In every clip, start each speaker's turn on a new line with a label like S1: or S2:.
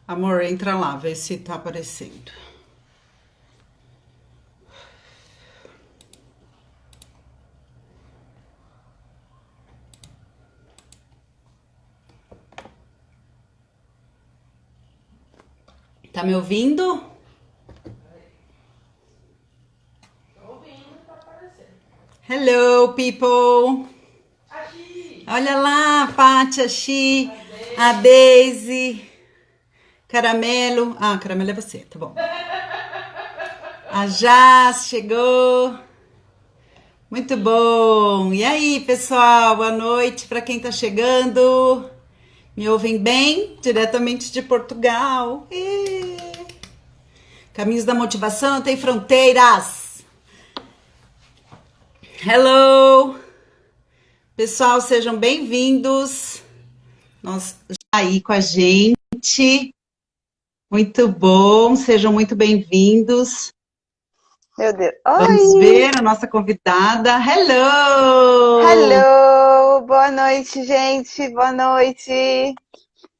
S1: Amor, entra lá, vê se tá aparecendo. Tá me ouvindo? Hello, people! Olha lá, a Pátia, a Xi, a Daisy, Caramelo. Ah, Caramelo é você, tá bom. A Jaz chegou. Muito bom. E aí, pessoal? Boa noite para quem tá chegando. Me ouvem bem? Diretamente de Portugal. Caminhos da motivação não tem fronteiras. Hello! Pessoal, sejam bem-vindos. Nós já aí com a gente. Muito bom, sejam muito bem-vindos.
S2: Meu Deus.
S1: Vamos
S2: Oi!
S1: ver a nossa convidada. Hello!
S2: Hello! Boa noite, gente. Boa noite.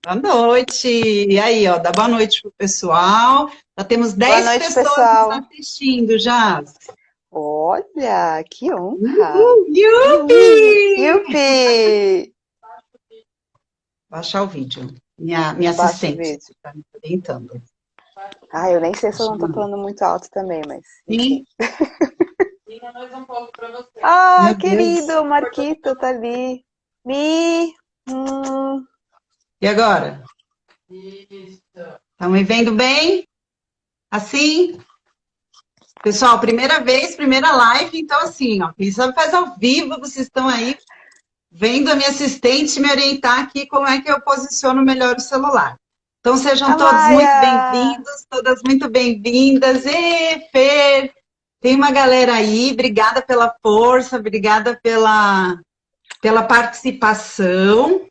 S1: Boa noite. E aí, ó, dá boa noite pro pessoal. Já temos
S2: Boa
S1: 10
S2: noite,
S1: pessoas nos
S2: pessoal.
S1: assistindo já.
S2: Olha, que honra.
S1: Uhul, yupi!
S2: Yupi!
S1: Baixar o vídeo. Minha
S2: Abaixa o
S1: assistente
S2: vídeo.
S1: está me orientando.
S2: Ah, eu nem sei se eu não tô
S1: Baixar.
S2: falando muito alto também, mas enfim.
S1: Sim,
S2: Ah,
S1: meu Deus.
S2: querido, o Marquito tá ali. Mi. Hum.
S1: E agora? Estão me vendo bem? Assim? Pessoal, primeira vez, primeira live, então assim, ó, quem sabe faz ao vivo, vocês estão aí vendo a minha assistente me orientar aqui como é que eu posiciono melhor o celular. Então sejam
S2: A
S1: todos muito
S2: Maia!
S1: bem-vindos, todas muito bem-vindas. E Fer, tem uma galera aí, obrigada pela força, obrigada pela participação.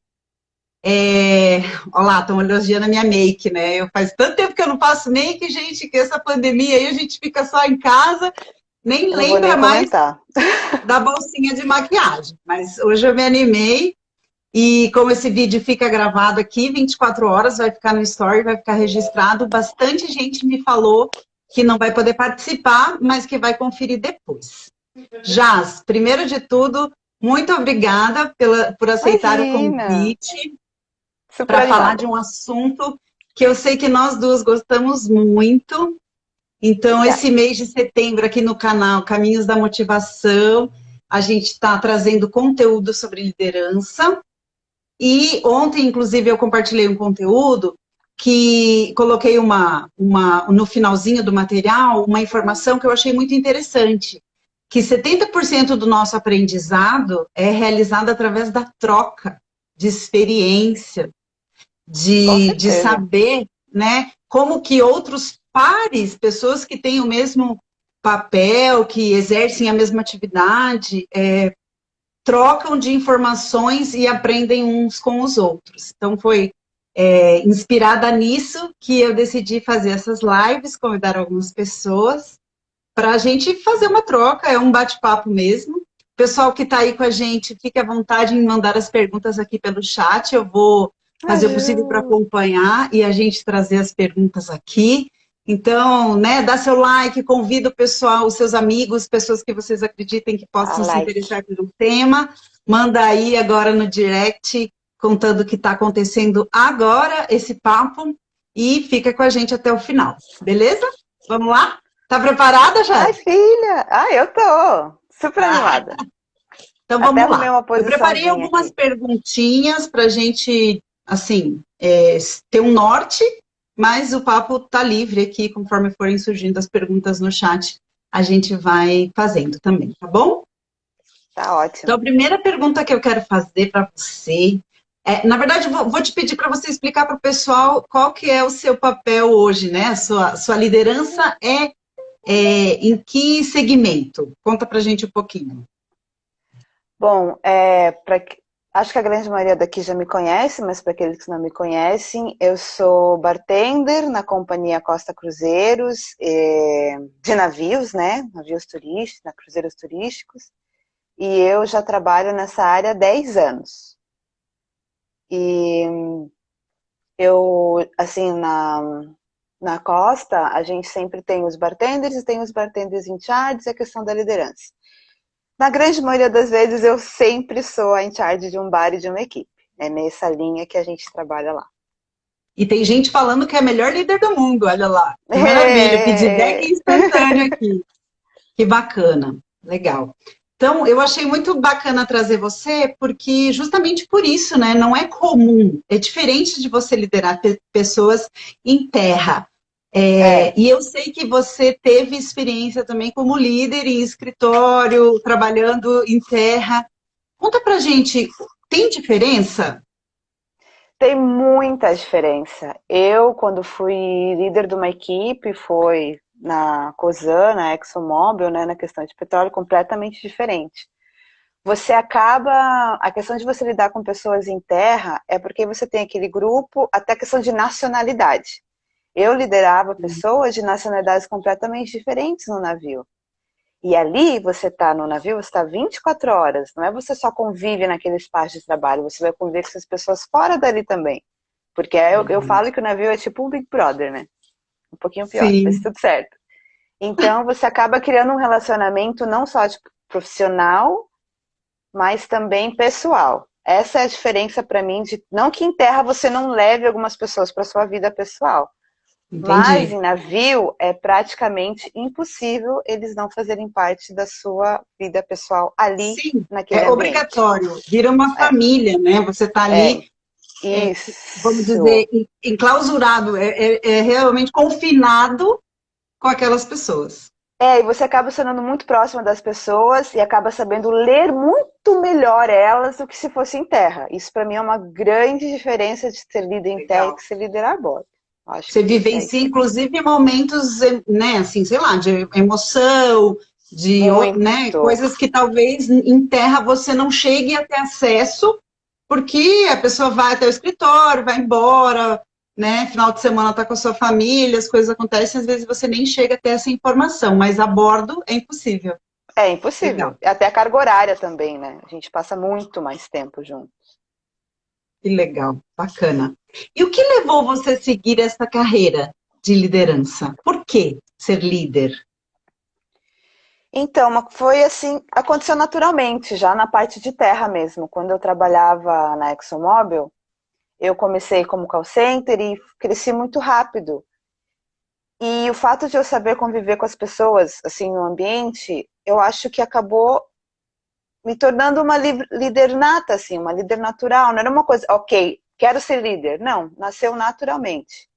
S1: Olha lá, estão elogiando a minha make, né? Eu faz tanto tempo que eu não faço make, gente, que essa pandemia aí a gente fica só em casa, nem
S2: Eu não vou nem
S1: lembra mais
S2: comentar.
S1: da bolsinha de maquiagem. Mas hoje eu me animei e como esse vídeo fica gravado aqui, 24 horas, vai ficar no story, vai ficar registrado, bastante gente me falou que não vai poder participar, mas que vai conferir depois. Jaz, primeiro de tudo, muito obrigada por aceitar o
S2: Imagina.
S1: convite
S2: Super
S1: para falar de
S2: animada.
S1: um assunto que eu sei que nós duas gostamos muito. Então,
S2: Obrigada.
S1: esse mês de setembro, aqui no canal Caminhos da Motivação, a gente está trazendo conteúdo sobre liderança. E ontem, inclusive, eu compartilhei um conteúdo que coloquei no finalzinho do material uma informação que eu achei muito interessante, que 70% do nosso aprendizado é realizado através da troca de experiência,
S2: Com
S1: de
S2: certeza.
S1: saber, né, como que outros pares, pessoas que têm o mesmo papel, que exercem a mesma atividade, trocam de informações e aprendem uns com os outros. Então, foi inspirada nisso que eu decidi fazer essas lives, convidar algumas pessoas para a gente fazer uma troca, é um bate-papo mesmo. O pessoal que está aí com a gente, fique à vontade em mandar as perguntas aqui pelo chat, eu vou fazer o possível para
S2: Aju.
S1: acompanhar e a gente trazer as perguntas aqui. Então, né, dá seu like, convida o pessoal, os seus amigos, pessoas que vocês acreditem que
S2: A
S1: possam se
S2: like.
S1: interessar pelo tema, manda aí agora no direct, contando o que está acontecendo agora, esse papo, e fica com a gente até o final, beleza? Vamos lá? Tá preparada,
S2: Ai,
S1: Jade?
S2: filha! Ai, eu tô super
S1: Ah,
S2: animada.
S1: então
S2: Até
S1: vamos
S2: arrumei
S1: lá.
S2: uma
S1: Eu preparei
S2: posiçãozinha
S1: algumas
S2: aqui.
S1: perguntinhas para a gente, assim, ter um norte, mas o papo tá livre aqui, conforme forem surgindo as perguntas no chat, a gente vai fazendo também, tá bom?
S2: Tá
S1: Então,
S2: ótimo.
S1: a primeira pergunta que eu quero fazer para você na verdade, vou te pedir para você explicar para o pessoal qual que é o seu papel hoje, né? A sua liderança em que segmento? Conta para a gente um pouquinho.
S2: Bom, acho que a grande maioria daqui já me conhece, mas para aqueles que não me conhecem, eu sou bartender na companhia Costa Cruzeiros, de navios, né? Navios turísticos, cruzeiros turísticos. E eu já trabalho nessa área há 10 anos. E Eu, assim, na Costa, a gente sempre tem os bartenders e tem os bartenders in charge, e a questão da liderança. Na grande maioria das vezes, eu sempre sou a in charge de um bar e de uma equipe. É nessa linha que a gente trabalha lá.
S1: E tem gente falando que é a melhor líder do mundo, olha lá. Que maravilha, feedback
S2: É...
S1: instantâneo aqui. Que bacana, legal. Então, eu achei muito bacana trazer você, porque justamente por isso, né? Não é comum, é diferente de você liderar pessoas em terra.
S2: É.
S1: E eu sei que você teve experiência também como líder em escritório, trabalhando em terra. Conta pra gente, tem diferença?
S2: Tem muita diferença. Eu, quando fui líder de uma equipe, foi na Cosan, na ExxonMobil, né, na questão de petróleo, completamente diferente. Você acaba, a questão de você lidar com pessoas em terra é porque você tem aquele grupo, até a questão de nacionalidade. Eu liderava pessoas de nacionalidades completamente diferentes no navio. E ali você está no navio, você está 24 horas, não é você só convive naquele espaço de trabalho, você vai conviver com as pessoas fora dali também. Porque eu falo que o navio é tipo um Big Brother, né? Um pouquinho pior, mas
S1: Sim,
S2: tudo certo. Então você acaba criando um relacionamento não só de profissional, mas também pessoal. Essa é a diferença para mim de não que em terra você não leve algumas pessoas para sua vida pessoal, mas
S1: entendi.
S2: em navio é praticamente impossível eles não fazerem parte da sua vida pessoal ali
S1: Sim,
S2: naquele
S1: é
S2: ambiente.
S1: obrigatório, vira uma
S2: É,
S1: família, né? Você está
S2: é
S1: ali, vamos dizer,
S2: isso.
S1: enclausurado, é realmente confinado com aquelas pessoas.
S2: É, e você acaba sendo muito próxima das pessoas e acaba sabendo ler muito melhor elas do que se fosse em terra. Isso para mim é uma grande diferença de ser líder em terra e
S1: Legal.
S2: de ser líder a bordo. Acho
S1: Você
S2: que é
S1: vivencia,
S2: isso.
S1: inclusive, momentos, né, assim, sei lá, de emoção, né,
S2: Muito.
S1: coisas que talvez em terra você não chegue a ter acesso, porque a pessoa vai até o escritório, vai embora, né, final de semana está com a sua família, as coisas acontecem, às vezes você nem chega a ter essa informação, mas a bordo é impossível.
S2: É
S1: Legal,
S2: impossível. Até a carga horária também, né? A gente passa muito mais tempo junto.
S1: que legal, bacana. E o que levou você a seguir essa carreira de liderança? Por que ser líder?
S2: Então, foi assim, aconteceu naturalmente, já na parte de terra mesmo. Quando eu trabalhava na ExxonMobil, eu comecei como call center e cresci muito rápido. E o fato de eu saber conviver com as pessoas, assim, no ambiente, eu acho que acabou me tornando uma líder nata, assim, uma líder natural. Não era uma coisa, ok, quero ser líder. Não, nasceu naturalmente.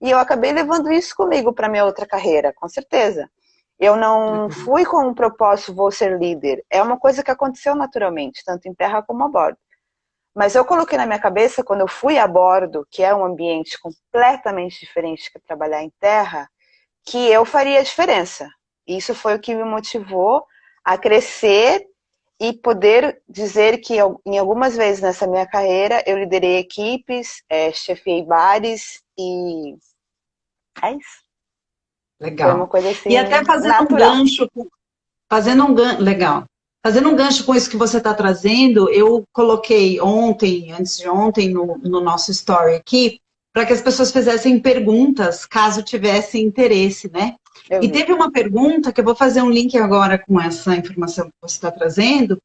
S2: E eu acabei levando isso comigo para minha outra carreira, com certeza. Eu não fui com um propósito, vou ser líder. É uma coisa que aconteceu naturalmente, tanto em terra como a bordo. Mas eu coloquei na minha cabeça, quando eu fui a bordo, que é um ambiente completamente diferente que trabalhar em terra, que eu faria a diferença. Isso foi o que me motivou a crescer e poder dizer que em algumas vezes nessa minha carreira eu liderei equipes, chefiei bares e é isso. Foi uma
S1: Legal.
S2: coisa
S1: E
S2: assim
S1: até
S2: natural.
S1: legal. Fazendo um gancho com isso que você está trazendo, eu coloquei ontem, antes de ontem, no nosso story aqui, para que as pessoas fizessem perguntas, caso tivessem interesse, né?
S2: Eu
S1: E
S2: vi.
S1: teve uma pergunta, que eu vou fazer um link agora com essa informação que você está trazendo,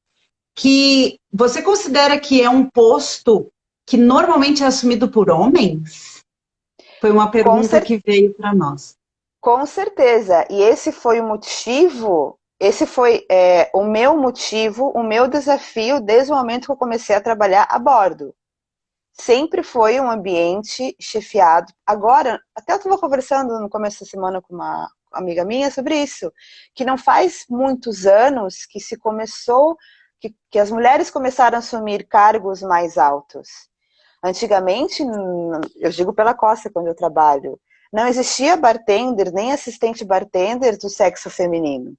S1: que você considera que é um posto que normalmente é assumido por homens? Foi uma
S2: Com,
S1: pergunta
S2: cer
S1: que veio para nós.
S2: com certeza. E esse foi o motivo, esse foi o meu motivo, o meu desafio desde o momento que eu comecei a trabalhar a bordo. Sempre foi um ambiente chefiado. Agora, até eu estava conversando no começo da semana com uma amiga minha sobre isso, que não faz muitos anos que se começou, que as mulheres começaram a assumir cargos mais altos. Antigamente, eu digo pela Costa quando eu trabalho, não existia bartender nem assistente bartender do sexo feminino.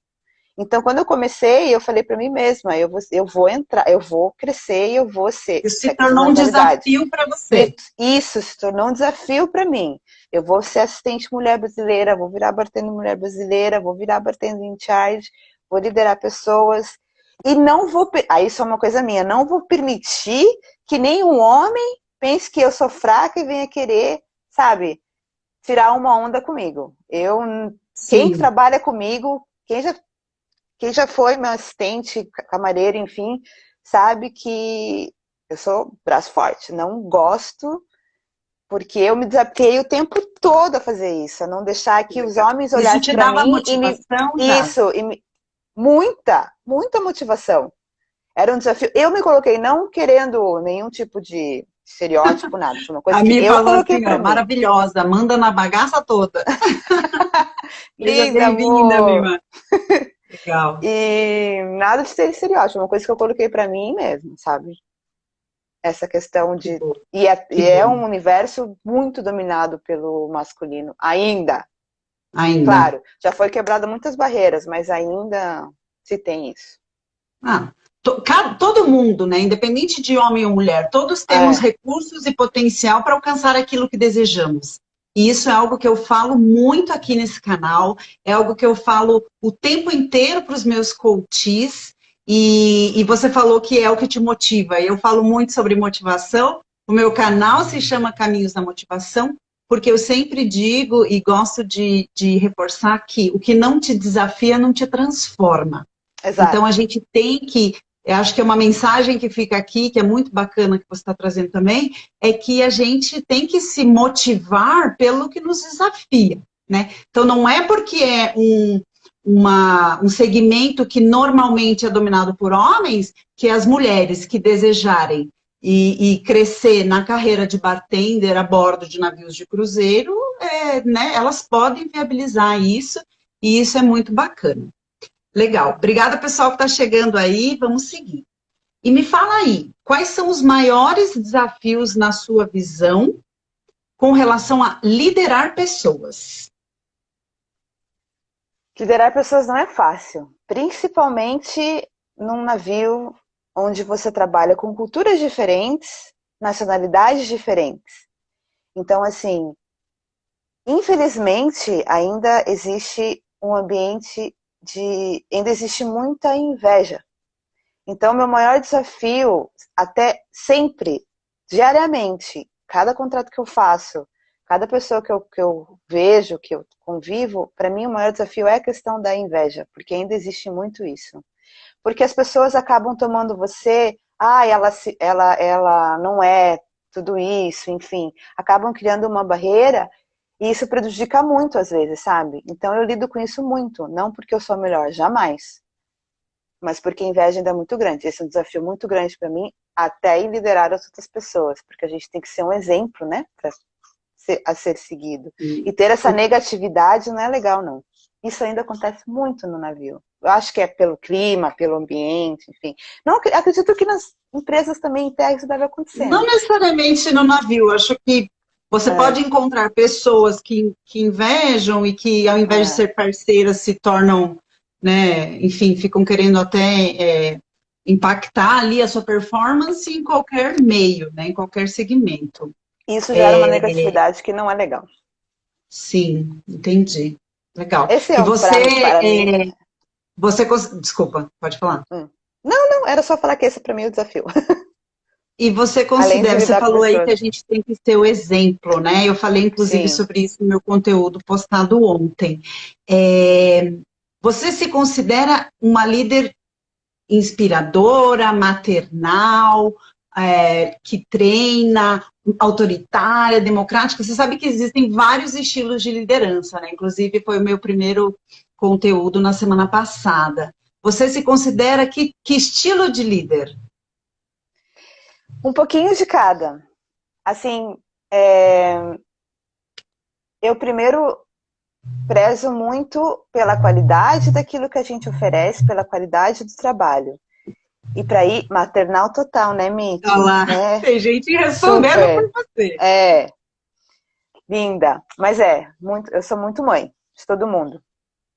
S2: Então, quando eu comecei, eu falei para mim mesma, eu vou entrar, eu vou crescer e eu vou ser
S1: Isso se
S2: sexo
S1: tornou um
S2: normalidade.
S1: desafio para você.
S2: Isso se tornou um desafio para mim. Eu vou ser assistente mulher brasileira, vou virar bartender mulher brasileira, vou virar bartender in charge, vou liderar pessoas e não vou, aí isso é uma coisa minha, não vou permitir que nenhum homem pense que eu sou fraca e venha querer, sabe, tirar uma onda comigo. Quem
S1: Sim.
S2: trabalha comigo, quem já foi meu assistente, camareiro, enfim, sabe que eu sou braço forte. Não gosto, porque eu me desafiei o tempo todo a fazer isso, a não deixar que os homens
S1: Isso
S2: olhassem
S1: te
S2: para
S1: dava
S2: mim e
S1: motivação já?
S2: isso, muita motivação. Era um desafio. Eu me coloquei não querendo nenhum tipo de estereótipo, nada. Foi uma coisa
S1: A
S2: que
S1: Mi
S2: eu
S1: falou
S2: coloquei
S1: assim,
S2: para
S1: ó,
S2: mim.
S1: maravilhosa, manda na bagaça toda. Seja
S2: Linda,
S1: bem-vinda,
S2: amor.
S1: Mima. Legal.
S2: E nada de ser estereótipo, uma coisa que eu coloquei para mim mesmo, sabe? Essa questão
S1: Que
S2: de.
S1: bom,
S2: E
S1: que
S2: é
S1: bom.
S2: um universo muito dominado pelo masculino, ainda.
S1: Ainda.
S2: Claro, já foi quebrado muitas barreiras, mas ainda se tem isso.
S1: Ah, todo mundo, né, independente de homem ou mulher, todos temos
S2: É,
S1: recursos e potencial para alcançar aquilo que desejamos. E isso é algo que eu falo muito aqui nesse canal, é algo que eu falo o tempo inteiro para os meus coaches, e você falou que é o que te motiva. Eu falo muito sobre motivação, o meu canal se chama Caminhos da Motivação, porque eu sempre digo e gosto de reforçar que o que não te desafia não te transforma. Então, a
S2: exato.
S1: gente tem que, eu acho que é uma mensagem que fica aqui, que é muito bacana que você está trazendo também, é que a gente tem que se motivar pelo que nos desafia, né? Então, não é porque é um segmento que normalmente é dominado por homens, que as mulheres que desejarem e crescer na carreira de bartender a bordo de navios de cruzeiro, né, elas podem viabilizar isso, e isso é muito bacana. Legal. Obrigada, pessoal, que está chegando aí. Vamos seguir. E me fala aí, quais são os maiores desafios na sua visão com relação a liderar pessoas?
S2: Liderar pessoas não é fácil, principalmente num navio onde você trabalha com culturas diferentes, nacionalidades diferentes. Então, assim, infelizmente, ainda existe um ambiente ainda existe muita inveja. Então, meu maior desafio, até sempre, diariamente, cada contrato que eu faço, cada pessoa que eu vejo, que eu convivo, para mim o maior desafio é a questão da inveja, porque ainda existe muito isso. Porque as pessoas acabam tomando você, ela não é tudo isso, enfim, acabam criando uma barreira e isso prejudica muito às vezes, sabe? Então eu lido com isso muito, não porque eu sou melhor, jamais, mas porque a inveja ainda é muito grande. Esse é um desafio muito grande para mim, até em liderar as outras pessoas, porque a gente tem que ser um exemplo, né, a ser seguido. E ter essa negatividade não é legal, não. Isso ainda acontece muito no navio. Eu acho que é pelo clima, pelo ambiente, enfim. Não, acredito que nas empresas também internas isso deve acontecer,
S1: Não
S2: né?
S1: necessariamente no navio. Acho que você
S2: É,
S1: pode encontrar pessoas que invejam e que, ao invés de
S2: é.
S1: ser parceiras, se tornam, né, enfim, ficam querendo até impactar ali a sua performance em qualquer meio, né, em qualquer segmento.
S2: Isso gera uma negatividade que não é legal.
S1: Sim, entendi. Legal.
S2: Esse
S1: E
S2: é um,
S1: você,
S2: para mim.
S1: desculpa, pode falar.
S2: Não, não, era só falar que esse para mim é o desafio.
S1: E você
S2: Além de
S1: considera, você
S2: lidar com
S1: falou aí que
S2: pessoas.
S1: a gente tem que ser o exemplo, né? Eu falei, inclusive,
S2: Sim.
S1: sobre isso no meu conteúdo postado ontem. É, você se considera uma líder inspiradora, maternal, que treina, autoritária, democrática? Você sabe que existem vários estilos de liderança, né? Inclusive, foi o meu primeiro conteúdo na semana passada. Você se considera que estilo de líder?
S2: Um pouquinho de cada. Assim, é, eu primeiro prezo muito pela qualidade daquilo que a gente oferece, pela qualidade do trabalho. E para ir, maternal total, né,
S1: Olha
S2: Miki?
S1: lá,
S2: Né?
S1: tem gente respondendo
S2: Super.
S1: por você.
S2: É, linda. Mas muito, eu sou muito mãe de todo mundo.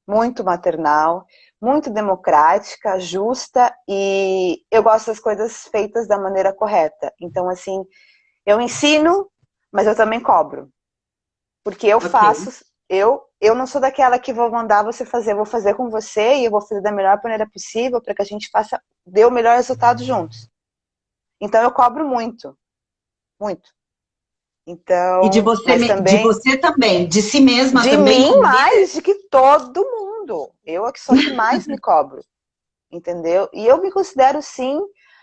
S2: Muito maternal, muito democrática, justa e eu gosto das coisas feitas da maneira correta. Então, assim, eu ensino, mas eu também cobro. Porque eu
S1: Ok,
S2: faço, eu não sou daquela que vou mandar você fazer, eu vou fazer com você e eu vou fazer da melhor maneira possível para que a gente dê o melhor resultado juntos. Então eu cobro muito, muito.
S1: E
S2: Então, mas
S1: de
S2: também
S1: você também, de si mesma
S2: de
S1: também,
S2: mim
S1: como líder?
S2: mais de que todo mundo. Eu é que sou a que mais me cobro, entendeu? E eu me considero sim,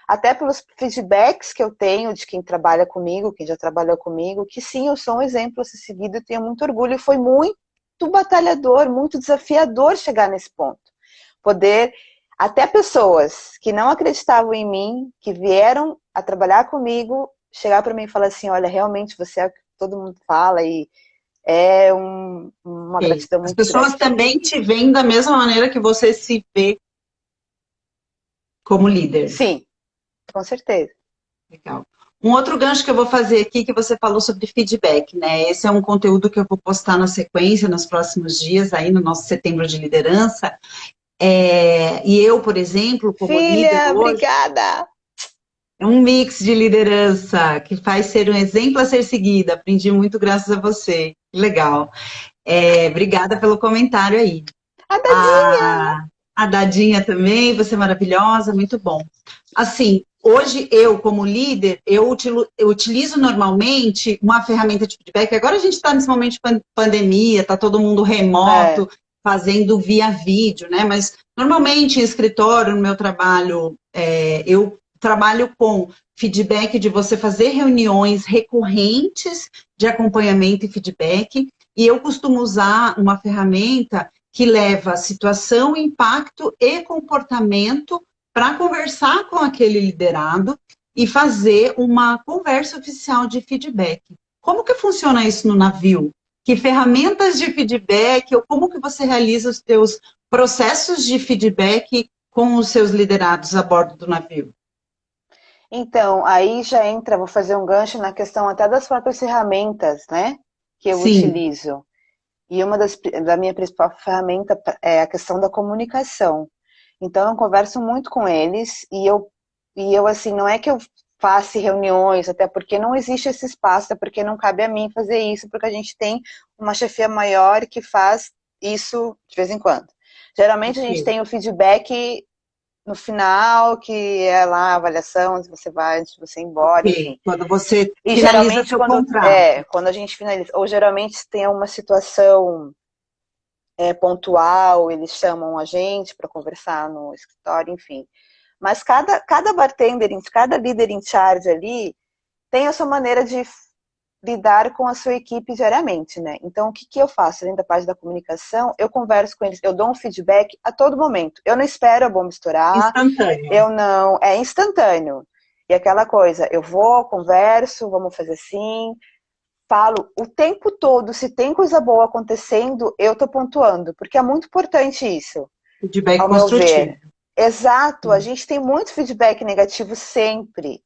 S2: até pelos feedbacks que eu tenho de quem trabalha comigo, quem já trabalhou comigo, que sim, eu sou um exemplo a ser seguido e tenho muito orgulho. E foi muito batalhador, muito desafiador chegar nesse ponto. Poder, até pessoas que não acreditavam em mim, que vieram a trabalhar comigo, chegar para mim e falar assim, olha, realmente você é o que todo mundo fala e é uma
S1: Ok.
S2: gratidão
S1: As
S2: muito
S1: pessoas
S2: grande.
S1: também te veem da mesma maneira que você se vê como líder.
S2: Sim, com certeza.
S1: Legal. Um outro gancho que eu vou fazer aqui, que você falou sobre feedback, né? Esse é um conteúdo que eu vou postar na sequência, nos próximos dias, aí no nosso setembro de liderança. E eu, por exemplo, como líder
S2: Filha,
S1: hoje,
S2: obrigada!
S1: é um mix de liderança que faz ser um exemplo a ser seguido. Aprendi muito graças a você. Legal. Obrigada pelo comentário aí.
S2: A Dadinha!
S1: A, a Dadinha também, você é maravilhosa, muito bom. Assim, hoje eu, como líder, eu utilizo normalmente uma ferramenta de feedback. Agora a gente está nesse momento de pandemia, está todo mundo
S2: É,
S1: remoto, fazendo via vídeo, né? Mas normalmente em escritório, no meu trabalho, eu trabalho com feedback de você fazer reuniões recorrentes de acompanhamento e feedback. E eu costumo usar uma ferramenta que leva situação, impacto e comportamento para conversar com aquele liderado e fazer uma conversa oficial de feedback. Como que funciona isso no navio? Que ferramentas de feedback ou como que você realiza os seus processos de feedback com os seus liderados a bordo do navio?
S2: então, aí já entra, vou fazer um gancho na questão até das próprias ferramentas, né? Que eu
S1: Sim,
S2: utilizo. E da minha principal ferramenta é a questão da comunicação. Então, eu converso muito com eles e eu assim, não é que eu faça reuniões, até porque não existe esse espaço, até porque não cabe a mim fazer isso, porque a gente tem uma chefia maior que faz isso de vez em quando. Geralmente a gente
S1: ok.
S2: tem o feedback no final, que é lá a avaliação, se você vai antes de você ir embora,
S1: Ok.
S2: enfim.
S1: Quando você
S2: E
S1: finaliza
S2: geralmente
S1: seu contrato.
S2: quando a gente finaliza, ou geralmente tem uma situação pontual, eles chamam a gente para conversar no escritório, enfim. Mas cada bartender, cada líder em charge ali tem a sua maneira de lidar com a sua equipe diariamente, né? Então, o que, que eu faço? Além da parte da comunicação, eu converso com eles, eu dou um feedback a todo momento. Eu não espero a bomba estourar,
S1: Instantâneo.
S2: eu não... É instantâneo. E aquela coisa, eu vou, converso, vamos fazer assim, falo o tempo todo, se tem coisa boa acontecendo, eu tô pontuando, porque é muito importante isso,
S1: Feedback
S2: ao meu
S1: construtivo.
S2: ver. Exato, a gente tem muito feedback negativo sempre.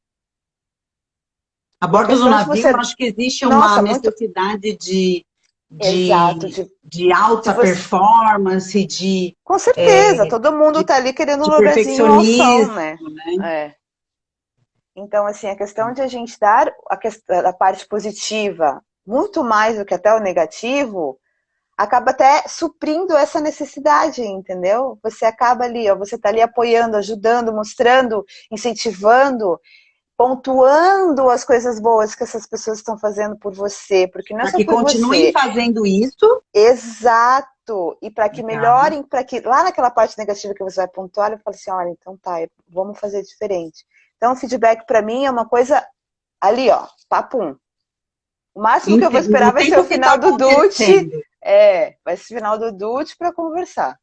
S1: A
S2: E a
S1: bordo do
S2: questão de
S1: navio, eu
S2: você.
S1: acho que existe uma
S2: Nossa, muito.
S1: necessidade
S2: Exato,
S1: de
S2: de
S1: alta
S2: você.
S1: performance,
S2: Com certeza, todo mundo
S1: de,
S2: tá ali querendo um
S1: de
S2: lugarzinho ao sol,
S1: perfeccionismo,
S2: né?
S1: né?
S2: É. Então, assim, a questão de a gente dar a parte positiva muito mais do que até o negativo, acaba até suprindo essa necessidade, entendeu? Você acaba ali, ó, você está ali apoiando, ajudando, mostrando, incentivando, pontuando as coisas boas que essas pessoas estão fazendo por você, porque não é
S1: Para
S2: só
S1: que
S2: por
S1: continuem
S2: você.
S1: fazendo isso.
S2: Exato! E para que
S1: Legal.
S2: melhorem, para que lá naquela parte negativa que você vai pontuar, eu falo assim, olha, então tá, vamos fazer diferente. Então, o feedback para mim é uma coisa ali, ó, papum. O máximo que eu vou esperar
S1: No
S2: vai ser o
S1: tempo que está
S2: final do DUT.
S1: acontecendo.
S2: Vai ser o final do DUT para conversar.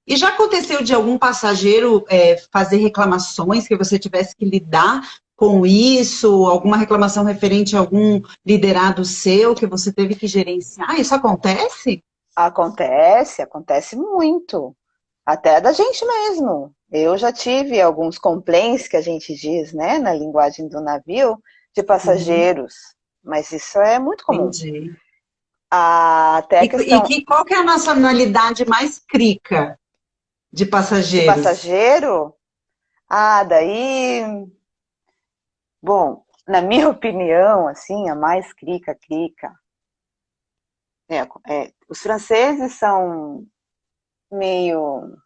S1: E já aconteceu de algum passageiro fazer reclamações, que você tivesse que lidar com isso, alguma reclamação referente a algum liderado seu que você teve que gerenciar? Isso acontece?
S2: Acontece muito. Até da gente mesmo. Eu já tive alguns complaints que a gente diz, né, na linguagem do navio, de
S1: Uhum,
S2: passageiros. Mas isso é muito comum.
S1: entendi.
S2: Até a questão
S1: Qual que é a nacionalidade mais crica de
S2: de
S1: passageiros?
S2: passageiro, daí, bom, na minha opinião, assim, a mais crica. Os franceses são meio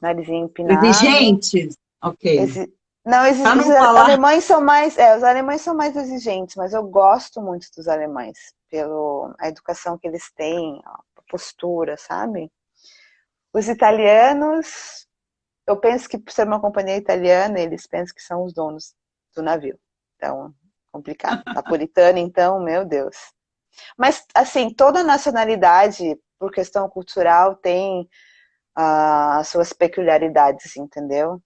S2: narizinho empinado,
S1: Exigentes? Ok.
S2: Não,
S1: Para
S2: os
S1: não falar.
S2: alemães são mais, os alemães são mais exigentes, mas eu gosto muito dos alemães, pela a educação que eles têm, a postura, sabe? Os italianos, eu penso que por ser uma companhia italiana, eles pensam que são os donos do navio. Então, complicado. Napolitano, então, meu Deus. Mas, assim, toda nacionalidade, por questão cultural, tem as suas peculiaridades, entendeu?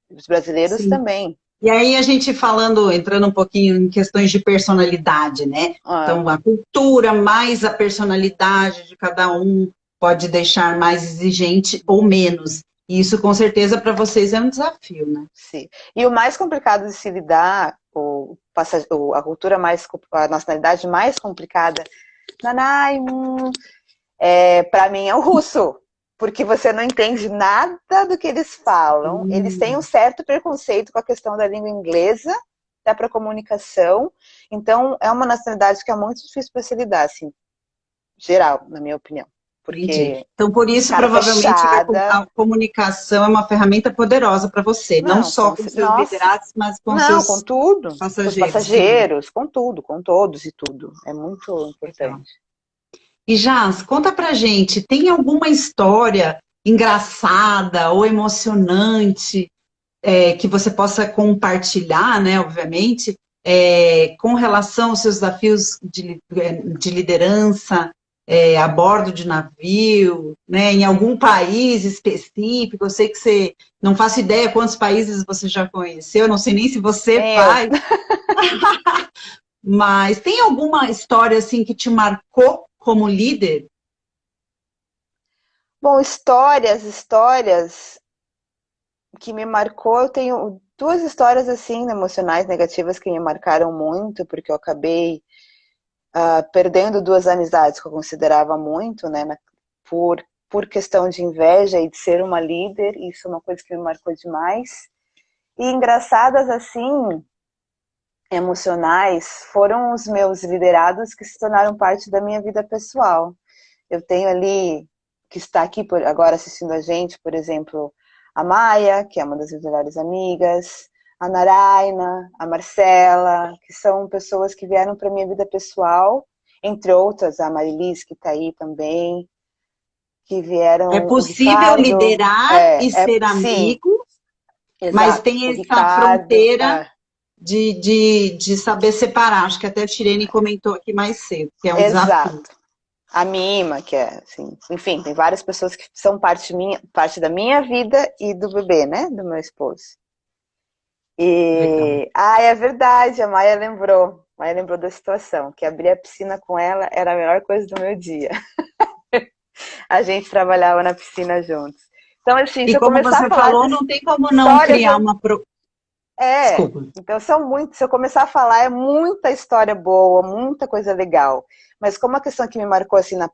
S2: Os brasileiros
S1: Sim.
S2: também.
S1: E aí a gente falando, entrando um pouquinho em questões de personalidade, né?
S2: Ah,
S1: Então, a cultura mais a personalidade de cada um pode deixar mais exigente ou menos. E isso, com certeza, para vocês é um desafio, né?
S2: sim. E o mais complicado de se lidar, a cultura mais, a nacionalidade mais complicada, Nanai, para mim é o russo. Porque você não entende nada do que eles falam. Eles têm um
S1: Hum.
S2: certo preconceito com a questão da língua inglesa, até para comunicação. Então, é uma nacionalidade que é muito difícil para se lidar, assim, geral, na minha opinião.
S1: Entendi.
S2: Porque
S1: Então, por isso,
S2: cara
S1: provavelmente,
S2: fechada.
S1: a comunicação é uma ferramenta poderosa para você, não
S2: Não,
S1: só com seus
S2: nossa,
S1: liderados, mas com
S2: não, com
S1: seus
S2: tudo. Com os
S1: passageiros também.
S2: passageiros, com tudo, com todos e tudo. É muito
S1: Legal.
S2: importante.
S1: E Jaz, conta pra gente, tem alguma história engraçada ou emocionante que você possa compartilhar, né, obviamente, com relação aos seus desafios de liderança a bordo de navio, né, em algum país específico? Eu sei que você não faço ideia quantos países você já conheceu, não sei nem se você
S2: Meu,
S1: faz, mas tem alguma história assim que te marcou como líder?
S2: bom, histórias que me marcou, eu tenho duas histórias assim emocionais negativas que me marcaram muito, porque eu acabei perdendo duas amizades que eu considerava muito, né, por questão de inveja e de ser uma líder, isso é uma coisa que me marcou demais. E engraçadas assim, emocionais, foram os meus liderados que se tornaram parte da minha vida pessoal. Eu tenho ali, que está aqui agora assistindo a gente, por exemplo, a Maia, que é uma das minhas melhores amigas, a Naraina, a Marcela, que são pessoas que vieram para a minha vida pessoal, entre outras, a Marilis, que está aí também, que
S1: É
S2: vieram, o
S1: possível
S2: Ricardo,
S1: liderar e ser
S2: sim,
S1: amigo, mas
S2: exato,
S1: tem
S2: o
S1: essa
S2: Ricardo,
S1: fronteira de saber separar. Acho que até a Tirene comentou aqui mais cedo, que é um desafio.
S2: exato. A Mima, que é assim, enfim, tem várias pessoas que são parte da minha vida e do bebê, né, do meu esposo.
S1: Legal.
S2: É verdade, a Maia lembrou. A Maia lembrou da situação, que abrir a piscina com ela era a melhor coisa do meu dia. A gente trabalhava na piscina juntos. Então, assim, se
S1: E
S2: eu
S1: como
S2: começar a
S1: você
S2: falar de
S1: falou, não tem como não
S2: histórias,
S1: criar uma. Desculpa.
S2: então são muitos. Se eu começar a falar, é muita história boa, muita coisa legal. Mas como a questão que me marcou assim, né,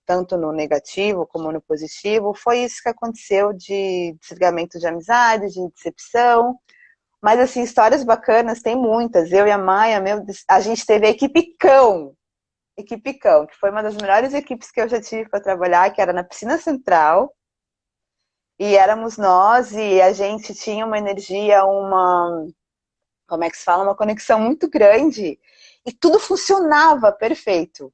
S2: tanto no negativo como no positivo, foi isso que aconteceu de desligamento de amizade, de decepção. Mas assim, histórias bacanas tem muitas. Eu e a Maia, a gente teve a Equipe Cão, que foi uma das melhores equipes que eu já tive para trabalhar, que era na piscina central. E éramos nós, e a gente tinha uma energia, como é que se fala? Uma conexão muito grande. E tudo funcionava perfeito.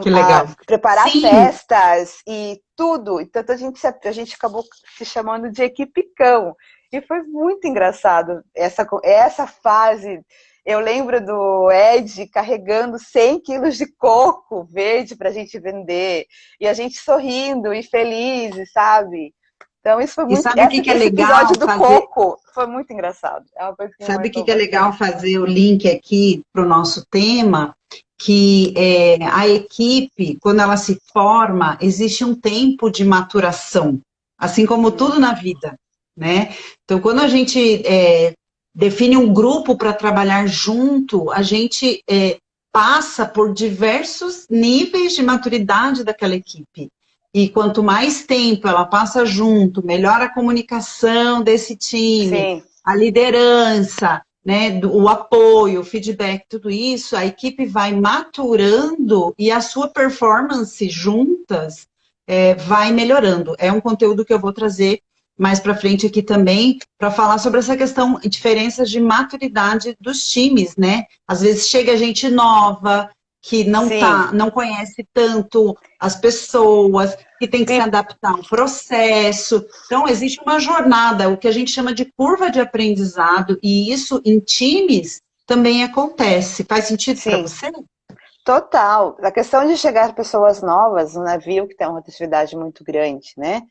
S1: Que legal.
S2: Preparar
S1: Sim,
S2: festas e tudo. Então a gente acabou se chamando de Equipe Cão. E foi muito engraçado essa fase. Eu lembro do Ed carregando 100 quilos de coco verde para a gente vender. E a gente sorrindo e felizes, sabe? Então isso foi
S1: e
S2: muito.
S1: sabe o que que é
S2: Esse episódio
S1: legal
S2: do
S1: fazer?
S2: coco foi muito engraçado. É uma coisa que me
S1: Sabe o que
S2: marcou
S1: que é legal
S2: bastante.
S1: fazer o link aqui para o nosso tema? Que a equipe, quando ela se forma, existe um tempo de maturação, assim como tudo na vida, né? Então, quando a gente define um grupo para trabalhar junto, a gente passa por diversos níveis de maturidade daquela equipe. E quanto mais tempo ela passa junto, melhor a comunicação desse time,
S2: Sim,
S1: a liderança, né, o apoio, o feedback, tudo isso, a equipe vai maturando e a sua performance juntas vai melhorando. É um conteúdo que eu vou trazer mais para frente aqui também, para falar sobre essa questão, diferenças de maturidade dos times, né? Às vezes chega gente nova, que não conhece tanto as pessoas, que tem que se adaptar ao processo. Então, existe uma jornada, o que a gente chama de curva de aprendizado, e isso em times também acontece. Faz sentido para você?
S2: Total. A questão de chegar pessoas novas no navio, que tem uma rotatividade muito grande, né?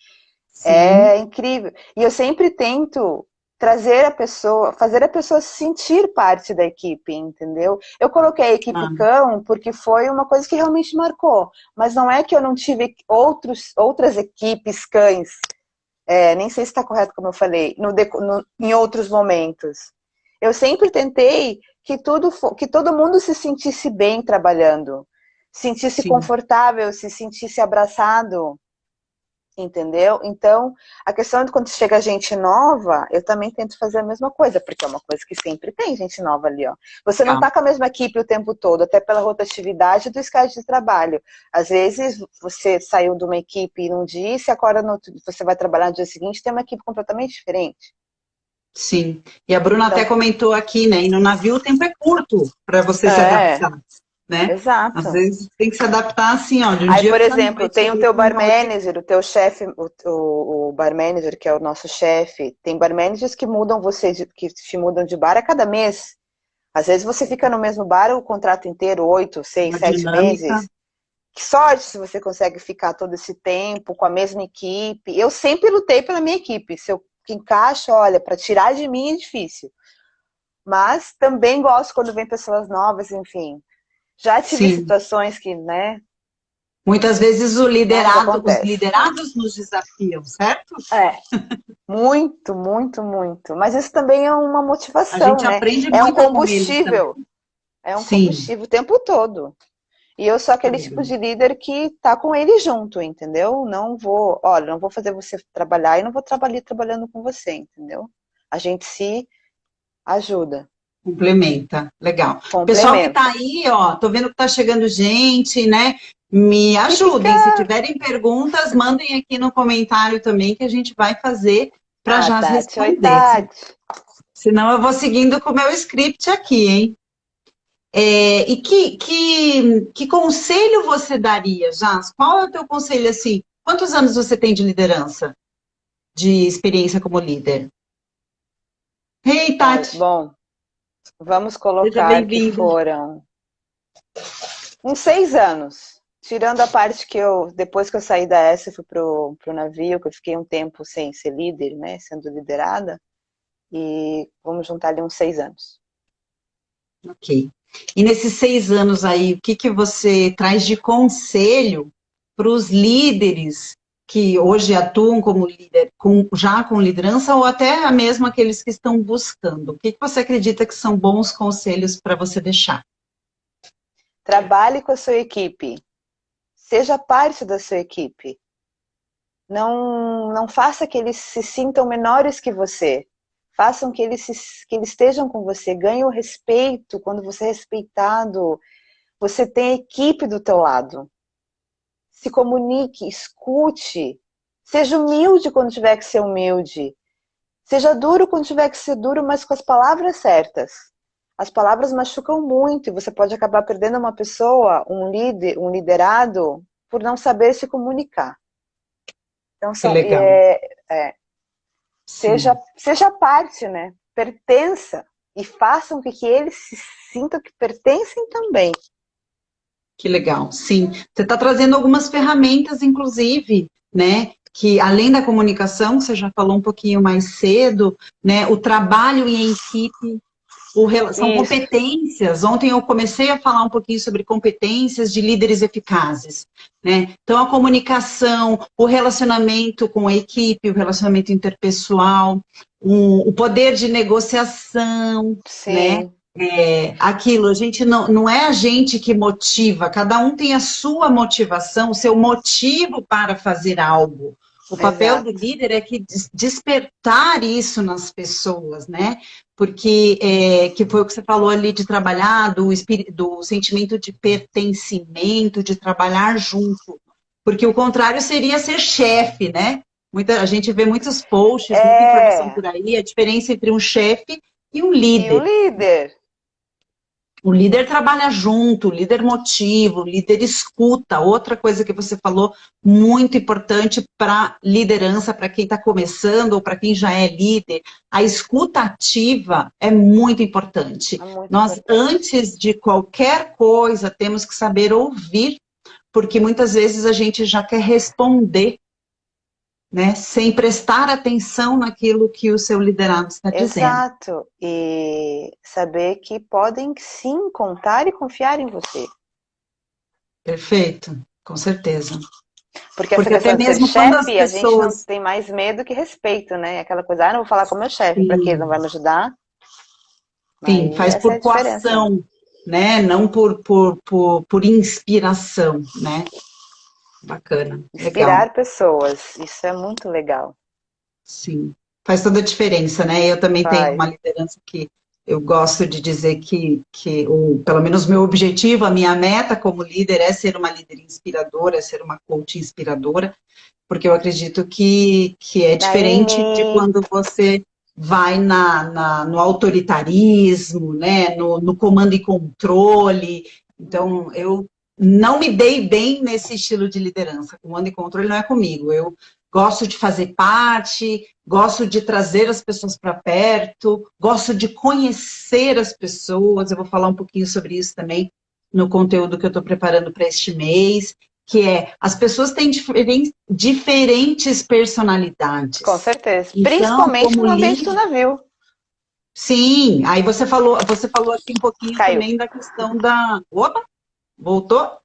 S2: Sim. É incrível. E eu sempre tento trazer a pessoa, fazer a pessoa se sentir parte da equipe, entendeu? Eu coloquei a equipe cão porque foi uma coisa que realmente marcou. Mas não é que eu não tive outras equipes cães. Nem sei se está correto como eu falei, em outros momentos. Eu sempre tentei que todo mundo se sentisse bem trabalhando, se sentisse confortável, se sentisse abraçado, entendeu? Então, a questão de quando chega gente nova, eu também tento fazer a mesma coisa, porque é uma coisa que sempre tem gente nova ali, ó. Você não tá com a mesma equipe o tempo todo, até pela rotatividade do escala de trabalho. Às vezes, você saiu de uma equipe num dia, e se agora você vai trabalhar no dia seguinte, tem uma equipe completamente diferente.
S1: Sim, e a Bruna até comentou aqui, né, e no navio o tempo é curto para você se adaptar, né?
S2: Exato.
S1: Às vezes tem que se adaptar assim, ó, de um
S2: Aí,
S1: dia
S2: por exemplo, tem o teu bar manager, o teu chefe, o bar manager, que é o nosso chefe, tem bar managers que mudam que te mudam de bar a cada mês. Às vezes você fica no mesmo bar o contrato inteiro, 8, 6, 7 meses. Que sorte se você consegue ficar todo esse tempo com a mesma equipe. Eu sempre lutei pela minha equipe. Se eu encaixo, olha, para tirar de mim é difícil. Mas também gosto quando vem pessoas novas, enfim. Já tive situações que, né?
S1: Muitas vezes os liderados nos desafiam, certo?
S2: Muito, muito, muito. Mas isso também é uma motivação,
S1: a gente
S2: né?
S1: Aprende
S2: é um
S1: muito
S2: combustível. É um combustível o tempo todo. E eu sou aquele tipo de líder que tá com ele junto, entendeu? Não vou fazer você trabalhar e não vou trabalhar trabalhando com você, entendeu? A gente se ajuda.
S1: Complementa, legal. Pessoal que tá aí, ó, tô vendo que tá chegando gente, né? Me ajudem, se tiverem perguntas, mandem aqui no comentário também, que a gente vai fazer para já responder. Senão eu vou seguindo com o meu script aqui, hein? E que conselho você daria, Jas? Qual é o teu conselho, assim? Quantos anos você tem de liderança? De experiência como líder? Hey, Tati!
S2: Bom, vamos colocar que foram uns 6 anos. Tirando a parte que depois que eu saí da ESA, fui pro navio, que eu fiquei um tempo sem ser líder, né? Sendo liderada. E vamos juntar ali uns 6 anos.
S1: Ok. E nesses 6 anos aí, o que você traz de conselho para os líderes que hoje atuam como líder, já com liderança, ou até mesmo aqueles que estão buscando? O que você acredita que são bons conselhos para você deixar?
S2: Trabalhe com a sua equipe. Seja parte da sua equipe. Não faça que eles se sintam menores que você. Façam que eles estejam com você. Ganhe o respeito. Quando você é respeitado, você tem a equipe do teu lado. Se comunique, escute. Seja humilde quando tiver que ser humilde. Seja duro quando tiver que ser duro, mas com as palavras certas. As palavras machucam muito e você pode acabar perdendo uma pessoa, um liderado, por não saber se comunicar. Então, seja parte, né? Pertença e façam que eles se sintam que pertencem também.
S1: Que legal, sim. Você está trazendo algumas ferramentas, inclusive, né? Que além da comunicação, você já falou um pouquinho mais cedo, né? O trabalho em equipe, são competências. Ontem eu comecei a falar um pouquinho sobre competências de líderes eficazes, né? Então, a comunicação, o relacionamento com a equipe, o relacionamento interpessoal, o poder de negociação, né? Aquilo, a gente não é a gente que motiva, cada um tem a sua motivação, o seu motivo para fazer algo. O papel do líder é que despertar isso nas pessoas, né? Porque que foi o que você falou ali de trabalhar, do sentimento de pertencimento, de trabalhar junto. Porque o contrário seria ser chefe, né? A gente vê muitos posts, muita informação por aí, a diferença entre um chefe e um líder.
S2: E o líder.
S1: O líder trabalha junto, o líder motiva, o líder escuta. Outra coisa que você falou, muito importante para liderança, para quem está começando ou para quem já é líder, a escuta ativa é muito importante. Nós, antes de qualquer coisa, temos que saber ouvir, porque muitas vezes a gente já quer responder, né, sem prestar atenção naquilo que o seu liderado está dizendo.
S2: Exato. E saber que podem sim contar e confiar em você.
S1: Perfeito, com certeza.
S2: Porque essa questão de ser chefe, a gente não tem mais medo que respeito, né? Aquela coisa, não vou falar com o meu chefe, para quê? Não vai me ajudar?
S1: Sim, faz por coação, né? Não por inspiração, né? Bacana.
S2: Inspirar
S1: legal.
S2: Pessoas, isso é muito legal.
S1: Sim, faz toda a diferença, né? Eu também tenho uma liderança que eu gosto de dizer pelo menos meu objetivo, a minha meta como líder é ser uma líder inspiradora, é ser uma coach inspiradora, porque eu acredito que é diferente de quando você vai no autoritarismo, né? No comando e controle. Então, eu não me dei bem nesse estilo de liderança. Comando e controle não é comigo. Eu gosto de fazer parte, gosto de trazer as pessoas para perto, gosto de conhecer as pessoas. Eu vou falar um pouquinho sobre isso também no conteúdo que eu estou preparando para este mês, que é, as pessoas têm diferentes personalidades.
S2: Com certeza.
S1: Então,
S2: principalmente no ambiente do navio.
S1: Sim, aí você falou aqui um pouquinho também da questão da... Opa! Voltou?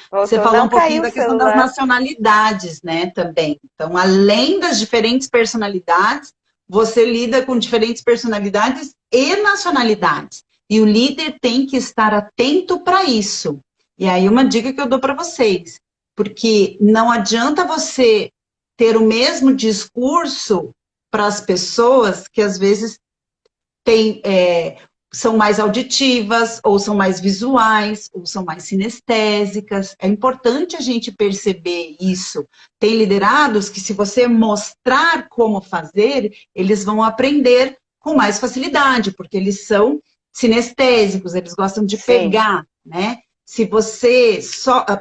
S1: Você falou um pouquinho da questão das nacionalidades, né, também. Então, além das diferentes personalidades, você lida com diferentes personalidades e nacionalidades. E o líder tem que estar atento para isso. E aí, uma dica que eu dou para vocês, porque não adianta você ter o mesmo discurso para as pessoas que, às vezes, são mais auditivas, ou são mais visuais, ou são mais sinestésicas. É importante a gente perceber isso. Tem liderados que, se você mostrar como fazer, eles vão aprender com mais facilidade, porque eles são sinestésicos, eles gostam de pegar, né? Se você,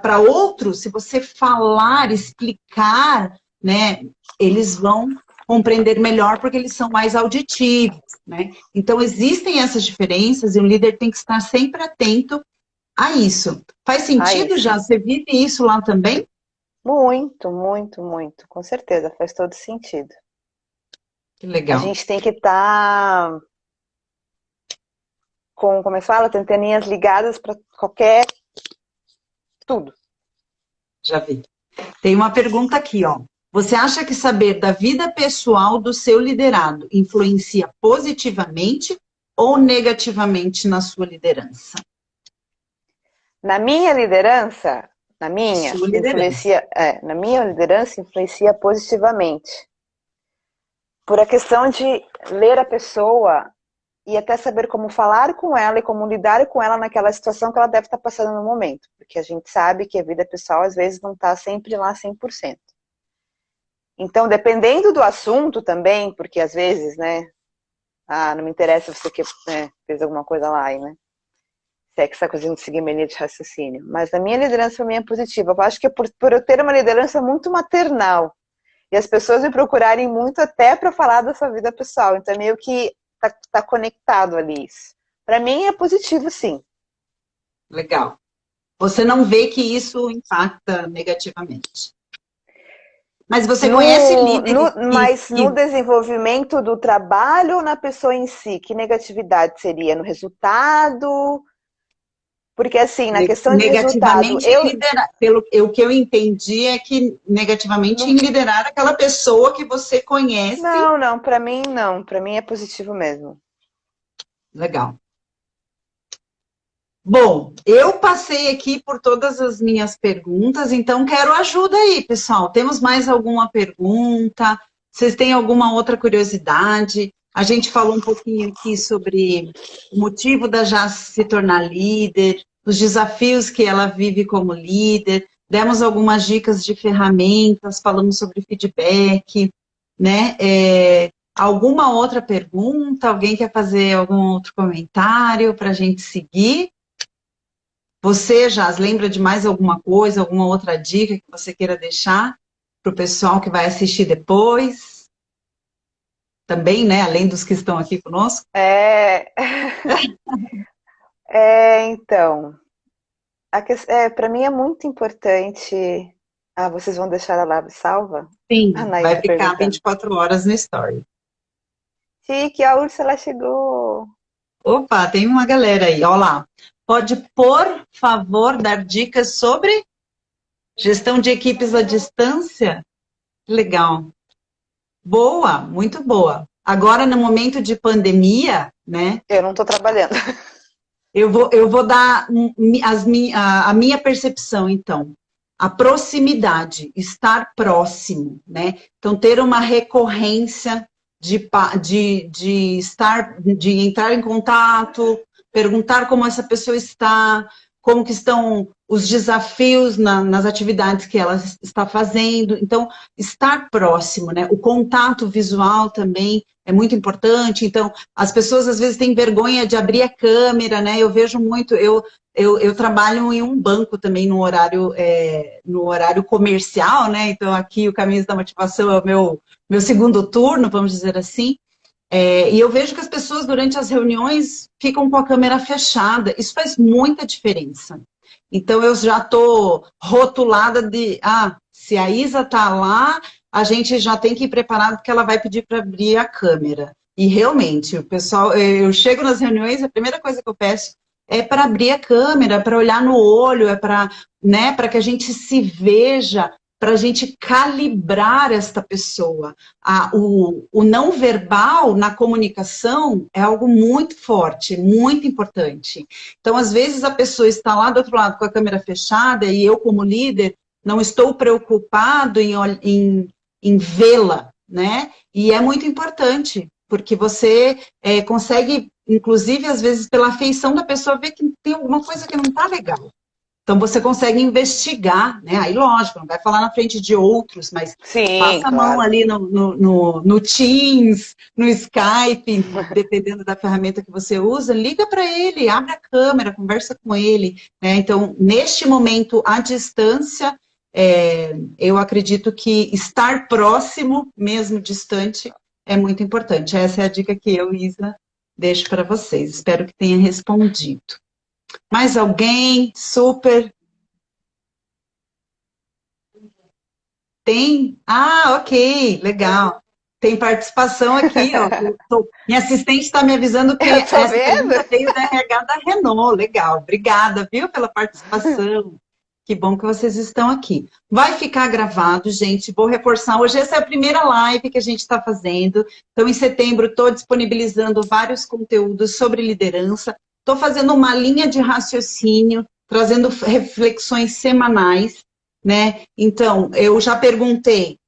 S1: para outros, se você falar, explicar, né, eles vão compreender melhor porque eles são mais auditivos, né? Então, existem essas diferenças e o líder tem que estar sempre atento a isso. Faz sentido já? Você vive isso lá também?
S2: Muito, muito, muito. Com certeza, faz todo sentido.
S1: Que legal.
S2: A gente tem que estar com, como é que fala, anteninhas ligadas para qualquer... tudo.
S1: Já vi. Tem uma pergunta aqui, ó. Você acha que saber da vida pessoal do seu liderado influencia positivamente ou negativamente na sua liderança?
S2: Na minha liderança, na minha liderança influencia positivamente. Por a questão de ler a pessoa e até saber como falar com ela e como lidar com ela naquela situação que ela deve estar passando no momento. Porque a gente sabe que a vida pessoal às vezes não está sempre lá 100%. Então, dependendo do assunto também, porque às vezes, né, não me interessa você que fez alguma coisa lá, né? Se é que está conseguindo seguir minha linha de raciocínio. Mas a minha liderança para mim é positiva. Eu acho que é por eu ter uma liderança muito maternal. E as pessoas me procurarem muito até para falar da sua vida pessoal. Então, é meio que tá conectado ali isso. Para mim é positivo, sim.
S1: Legal. Você não vê que isso impacta negativamente? Mas você conhece líderes...
S2: Mas no desenvolvimento do trabalho ou na pessoa em si? Que negatividade seria? No resultado? Porque assim, na questão de resultado...
S1: O que eu entendi é que negativamente em liderar aquela pessoa que você conhece...
S2: Não, para mim não. Para mim é positivo mesmo.
S1: Legal. Bom, eu passei aqui por todas as minhas perguntas, então quero ajuda aí, pessoal. Temos mais alguma pergunta? Vocês têm alguma outra curiosidade? A gente falou um pouquinho aqui sobre o motivo da Jás se tornar líder, os desafios que ela vive como líder. demos algumas dicas de ferramentas, falamos sobre feedback, né? Alguma outra pergunta? Alguém quer fazer algum outro comentário para a gente seguir? Você, Jas, lembra de mais alguma coisa, alguma outra dica que você queira deixar para o pessoal que vai assistir depois? Também, né? Além dos que estão aqui conosco?
S2: Então, para mim é muito importante. Ah, vocês vão deixar a live salva?
S1: Sim,
S2: A
S1: vai
S2: Nair
S1: ficar
S2: perguntando.
S1: 24 horas no Story.
S2: Chique, a Úrsula chegou.
S1: Opa, tem uma galera aí, olha lá. Pode, por favor, dar dicas sobre gestão de equipes à distância? Legal. Boa, muito boa. Agora, no momento de pandemia, né?
S2: Eu não estou trabalhando.
S1: Eu vou dar a minha percepção, então. A proximidade, estar próximo, né? Então, ter uma recorrência de entrar em contato, perguntar como essa pessoa está, como que estão os desafios nas atividades que ela está fazendo. Então, estar próximo, né? O contato visual também é muito importante. Então, as pessoas às vezes têm vergonha de abrir a câmera, né? Eu vejo muito, eu trabalho em um banco também no horário comercial, né? Então, aqui o Caminhos da Motivação é o meu segundo turno, vamos dizer assim. E eu vejo que as pessoas, durante as reuniões, ficam com a câmera fechada. Isso faz muita diferença. Então, eu já estou rotulada de, se a Isa está lá, a gente já tem que ir preparado porque ela vai pedir para abrir a câmera. E realmente, o pessoal, eu chego nas reuniões, a primeira coisa que eu peço é para abrir a câmera, para olhar no olho, né, para que a gente se veja, para a gente calibrar esta pessoa. O não verbal na comunicação é algo muito forte, muito importante. Então, às vezes, a pessoa está lá do outro lado com a câmera fechada e eu, como líder, não estou preocupado em vê-la, né? E é muito importante, porque você consegue, inclusive, às vezes, pela afeição da pessoa, ver que tem alguma coisa que não está legal. Então, você consegue investigar, né? Aí, lógico, não vai falar na frente de outros, mas
S2: Sim,
S1: passa a mão ali no Teams, no Skype, dependendo da ferramenta que você usa, liga para ele, abre a câmera, conversa com ele, né? Então, neste momento, à distância, eu acredito que estar próximo, mesmo distante, é muito importante. Essa é a dica que eu, Isa, deixo para vocês. Espero que tenha respondido. Mais alguém? Super. Tem? Ok, legal. Tem participação aqui, ó. Minha assistente está me avisando que essa pergunta veio da RH da Renault. Legal, obrigada, viu, pela participação. Que bom que vocês estão aqui. Vai ficar gravado, gente. Vou reforçar. Hoje essa é a primeira live que a gente está fazendo. Então, em setembro, estou disponibilizando vários conteúdos sobre liderança. Estou fazendo uma linha de raciocínio, trazendo reflexões semanais, né? Então, eu já perguntei,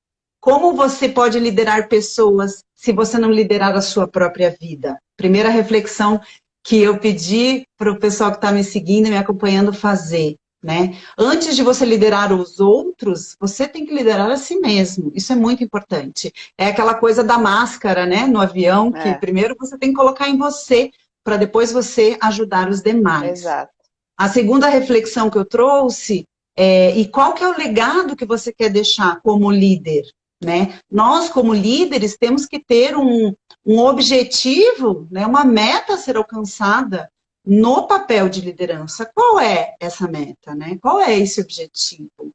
S1: como você pode liderar pessoas se você não liderar a sua própria vida? Primeira reflexão que eu pedi para o pessoal que está me seguindo e me acompanhando fazer, né? Antes de você liderar os outros, você tem que liderar a si mesmo. Isso é muito importante. É aquela coisa da máscara, né? No avião, que primeiro você tem que colocar em você, para depois você ajudar os demais.
S2: Exato.
S1: A segunda reflexão que eu trouxe e qual que é o legado que você quer deixar como líder, né? Nós, como líderes, temos que ter um objetivo, né? Uma meta a ser alcançada no papel de liderança. Qual é essa meta, né? Qual é esse objetivo?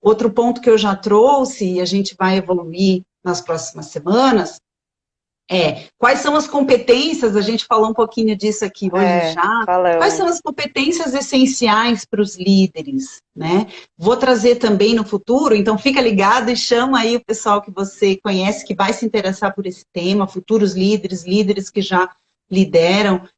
S1: Outro ponto que eu já trouxe, e a gente vai evoluir nas próximas semanas, quais são as competências, a gente falou um pouquinho disso aqui hoje já, quais são as competências essenciais para os líderes, né? Vou trazer também no futuro, então fica ligado e chama aí o pessoal que você conhece, que vai se interessar por esse tema, futuros líderes, líderes que já lideram,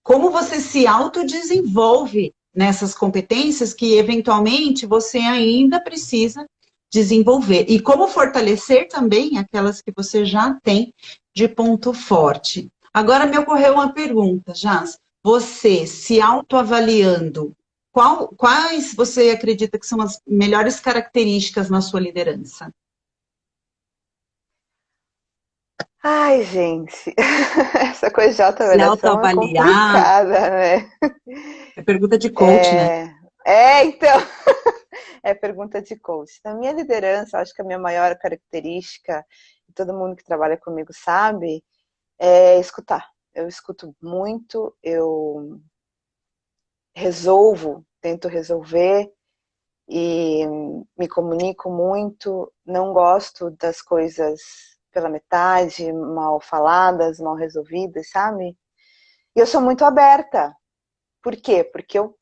S1: como você se autodesenvolve nessas competências que eventualmente você ainda precisa desenvolver. E como fortalecer também aquelas que você já tem de ponto forte. Agora me ocorreu uma pergunta, Jas. Você se autoavaliando, quais você acredita que são as melhores características na sua liderança?
S2: Ai, gente, essa coisa de
S1: Se
S2: autoavaliação é
S1: autoavaliar,
S2: complicada, né?
S1: é pergunta de coach, né?
S2: Então, é pergunta de coach. Na minha liderança, acho que a minha maior característica, e todo mundo que trabalha comigo sabe, é escutar. Eu escuto muito, eu tento resolver e me comunico muito, não gosto das coisas pela metade, mal faladas, mal resolvidas, sabe? E eu sou muito aberta. Por quê? Porque eu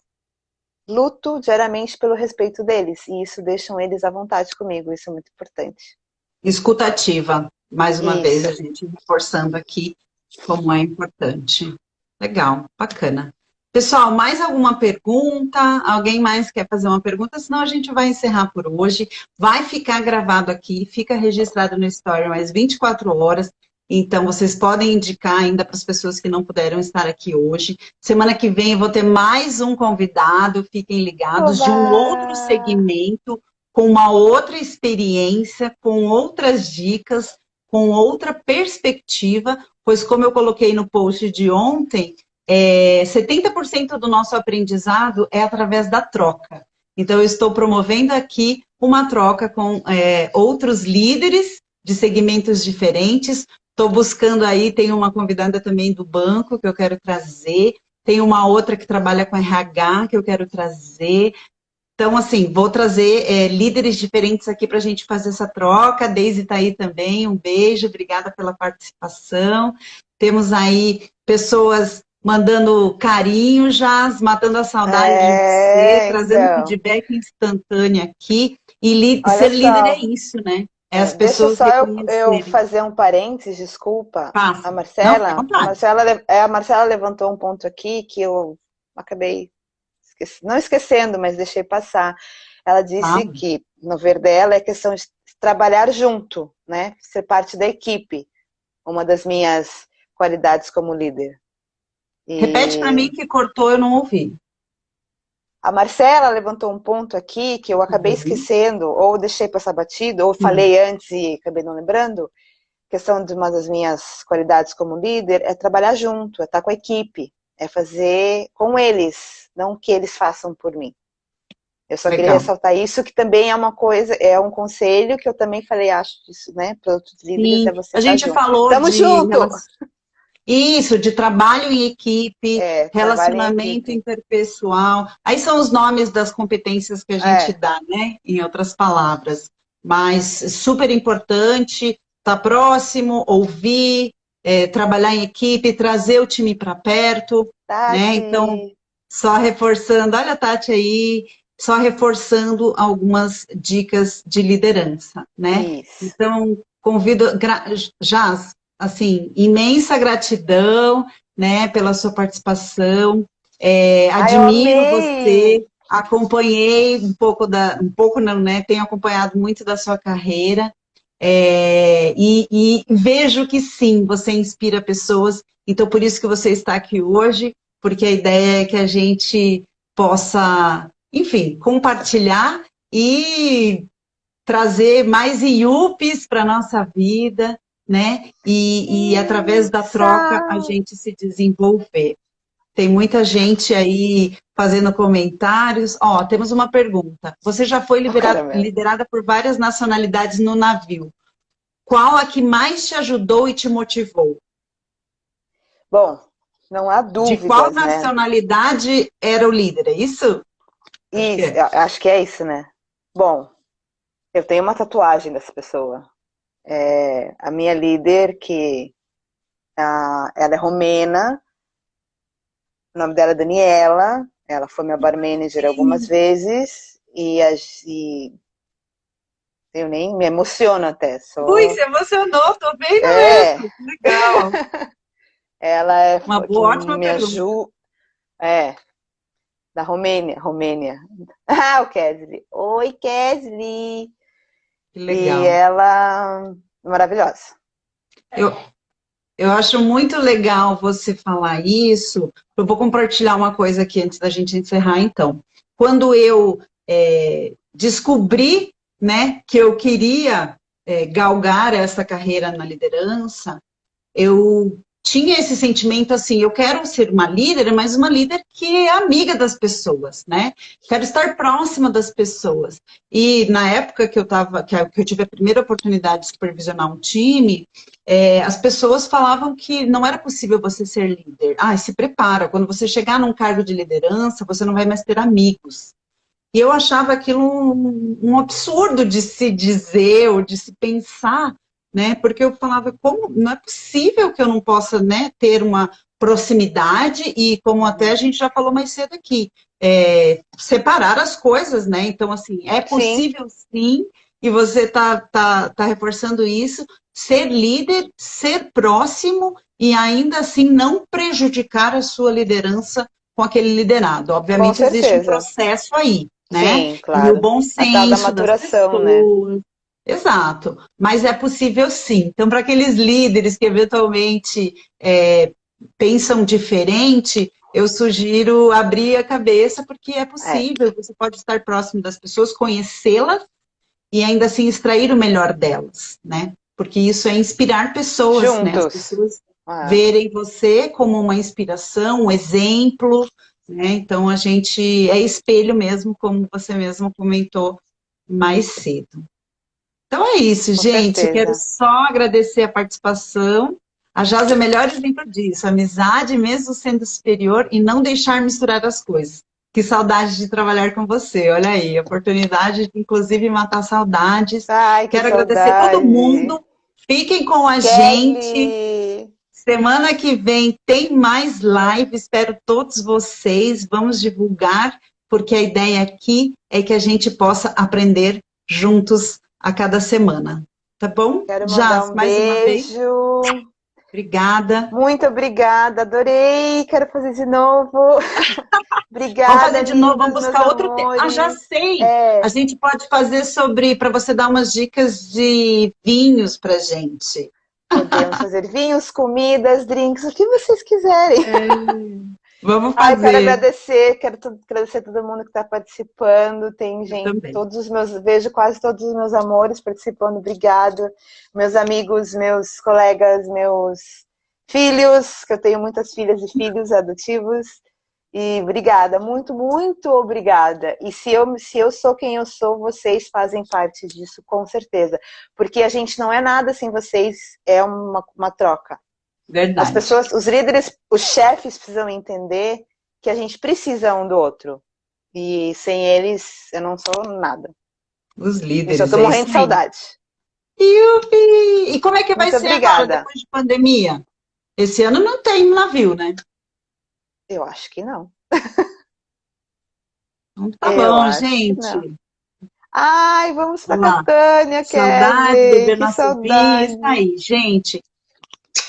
S2: luto diariamente pelo respeito deles e isso deixa eles à vontade comigo, isso é muito importante.
S1: Escutativa, mais uma vez,
S2: Isso.
S1: a gente reforçando aqui como é importante. Legal, bacana. Pessoal, mais alguma pergunta? Alguém mais quer fazer uma pergunta? Senão a gente vai encerrar por hoje. Vai ficar gravado aqui, fica registrado no Story mais 24 horas. Então, vocês podem indicar ainda para as pessoas que não puderam estar aqui hoje. Semana que vem eu vou ter mais um convidado, fiquem ligados, de um outro
S2: Oba!
S1: segmento, com uma outra experiência, com outras dicas, com outra perspectiva, pois como eu coloquei no post de ontem, 70% do nosso aprendizado é através da troca. Então, eu estou promovendo aqui uma troca com outros líderes de segmentos diferentes. Estou buscando aí, tem uma convidada também do banco que eu quero trazer, tem uma outra que trabalha com RH que eu quero trazer. Então, assim, vou trazer líderes diferentes aqui para a gente fazer essa troca. A Deise está aí também, um beijo, obrigada pela participação. Temos aí pessoas mandando carinho já, matando a saudade de você, trazendo
S2: Então,
S1: feedback instantâneo aqui. E
S2: olha
S1: ser líder é
S2: só,
S1: isso, né? É as
S2: deixa
S1: pessoas
S2: só eu
S1: reconhecerem.
S2: fazer um parênteses, desculpa, a
S1: Passa. Não, fica à
S2: Marcela,
S1: vontade.
S2: a Marcela levantou um ponto aqui que eu acabei não esquecendo, mas deixei passar. Ela disse
S1: Fala.
S2: que no ver dela é questão de trabalhar junto, né? Ser parte da equipe, uma das minhas qualidades como líder.
S1: Repete para mim
S2: E
S1: que cortou, eu não ouvi.
S2: a Marcela levantou um ponto aqui que eu acabei
S1: Uhum.
S2: esquecendo, ou deixei passar batido, ou
S1: Sim,
S2: falei antes e acabei não lembrando. Questão de uma das minhas qualidades como líder é trabalhar junto, é estar com a equipe, é fazer com eles, não que eles façam por mim. Eu só queria
S1: legal.
S2: ressaltar isso, que também é uma coisa, é um conselho que eu também falei, acho disso, né, para outros líderes,
S1: Sim,
S2: é você
S1: a
S2: estar
S1: gente
S2: junto.
S1: falou
S2: Tamo
S1: de
S2: junto!
S1: isso, de trabalho em equipe,
S2: Trabalho em
S1: relacionamento
S2: equipe.
S1: interpessoal. Aí são os nomes das competências que a gente
S2: É,
S1: dá, né? Em outras palavras. Mas super importante, estar próximo, ouvir, trabalhar em equipe, trazer o time para perto, né? Então,
S2: Tati,
S1: só reforçando, olha a Tati aí, só reforçando algumas dicas de liderança, né?
S2: isso.
S1: Então, convido, Jaz, assim, imensa gratidão, né, pela sua participação.
S2: Ai, eu
S1: Admiro
S2: amei!
S1: você, acompanhei um pouco não, né? Tenho acompanhado muito da sua carreira. E vejo que sim, você inspira pessoas, então por isso que você está aqui hoje, porque a ideia é que a gente possa, enfim, compartilhar e trazer mais IUPs para a nossa vida, né? E através da troca a
S2: Isso!
S1: gente se desenvolver. Tem muita gente aí fazendo comentários. Ó, temos uma pergunta. Você já foi
S2: Oh, caramelo.
S1: liderada por várias nacionalidades no navio. Qual a que mais te ajudou e te motivou?
S2: Bom, não há
S1: De qual
S2: dúvidas, né?
S1: nacionalidade era o líder? É isso? Acho que
S2: Isso,
S1: é.
S2: eu acho que é isso, né? Bom, eu tenho uma tatuagem dessa pessoa. A minha líder, ela é romena, o nome dela é Daniela, ela foi minha bar manager algumas vezes, e eu nem me emociono até,
S1: Ui,
S2: sou...
S1: se emocionou, tô vendo
S2: É,
S1: mesmo. Legal.
S2: ela é
S1: Uma
S2: que
S1: boa, ótima
S2: me
S1: pergunta.
S2: ajuda, é, da Romênia. Ah, o Kesley. Oi, Kesley!
S1: Que
S2: E
S1: legal.
S2: ela, maravilhosa.
S1: Eu, Eu acho muito legal você falar isso. Eu vou compartilhar uma coisa aqui antes da gente encerrar, então. Quando eu descobri, né, que eu queria galgar essa carreira na liderança, eu tinha esse sentimento assim, eu quero ser uma líder, mas uma líder que é amiga das pessoas, né? Quero estar próxima das pessoas. E na época que eu tive a primeira oportunidade de supervisionar um time, as pessoas falavam que não era possível você ser líder. Ah, se prepara, quando você chegar num cargo de liderança, você não vai mais ter amigos. E eu achava aquilo um absurdo de se dizer ou de se pensar, né? Porque eu falava, como não é possível que eu não possa, né, ter uma proximidade e, como até a gente já falou mais cedo aqui, separar as coisas, né? Então, assim, é possível sim, e você tá reforçando isso, ser líder, ser próximo e ainda assim não prejudicar a sua liderança com aquele liderado. Obviamente existe um processo aí, né?
S2: Sim, claro.
S1: E o bom senso
S2: a tal da maturação,
S1: das pessoas. Né? Exato, mas é possível sim. Então, para aqueles líderes que eventualmente pensam diferente, eu sugiro abrir a cabeça, porque é possível, você pode estar próximo das pessoas, conhecê-las e ainda assim extrair o melhor delas, né? Porque isso é inspirar pessoas,
S2: juntos,
S1: né? As pessoas verem você como uma inspiração, um exemplo, né? Então a gente é espelho mesmo, como você mesmo comentou mais cedo. Então é isso,
S2: com
S1: gente.
S2: certeza.
S1: Quero só agradecer a participação. A Jaz é o melhor exemplo disso. Amizade, mesmo sendo superior, e não deixar misturar as coisas. Que saudade de trabalhar com você. Olha aí, oportunidade de, inclusive, matar saudades.
S2: Ai,
S1: Quero
S2: saudade.
S1: agradecer todo mundo. Fiquem com a gente. Semana que vem tem mais live. Espero todos vocês. Vamos divulgar, porque a ideia aqui é que a gente possa aprender juntos a cada semana. Tá bom?
S2: Quero mandar um beijo.
S1: Obrigada.
S2: Muito obrigada, adorei. Quero fazer de novo. Obrigada.
S1: Vamos fazer de novo, vamos buscar outro tema. Ah, já sei. A gente pode fazer para você dar umas dicas de vinhos pra gente.
S2: Podemos fazer vinhos, comidas, drinks, o que vocês quiserem.
S1: Vamos fazer.
S2: Quero agradecer a todo mundo que está participando. Tem gente, vejo quase todos os meus amores participando. Obrigado. Meus amigos, meus colegas, meus filhos, que eu tenho muitas filhas e filhos adotivos. E obrigada, muito, muito obrigada. E se eu sou quem eu sou, vocês fazem parte disso, com certeza. Porque a gente não é nada sem vocês, é uma troca.
S1: Verdade.
S2: As pessoas, os líderes, os chefes precisam entender que a gente precisa um do outro. E sem eles, eu não sou nada.
S1: Os líderes.
S2: Eu estou morrendo de saudade.
S1: Yupi! E como é que vai ser
S2: agora,
S1: depois de pandemia? Esse ano não tem navio, né?
S2: Eu acho que não.
S1: Então tá bom, gente.
S2: Ai, vamos pra Catânia,
S1: saudade, beber
S2: que
S1: saudade. Isso aí, gente.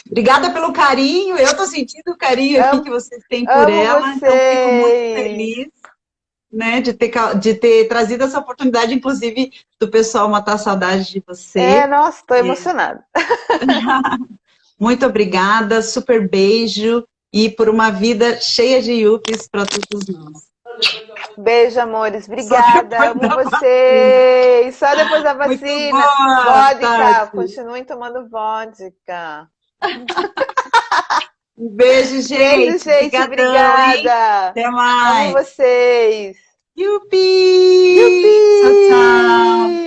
S1: Obrigada pelo carinho. Eu tô sentindo o carinho aqui que vocês têm por ela. Então, fico muito feliz, né, de ter trazido essa oportunidade, inclusive, do pessoal matar a saudade de você.
S2: Nossa, tô emocionada.
S1: Muito obrigada, super beijo. E por uma vida cheia de yuppies para todos nós.
S2: Beijo, amores. Obrigada. Amo vocês. Só depois da vacina. Vodka. Continuem tomando vodka.
S1: Um beijo, gente.
S2: Beijo, gente. Obrigada.
S1: Até mais.
S2: Amo vocês.
S1: Yupi!
S2: Yupi!
S1: Tchau, tchau.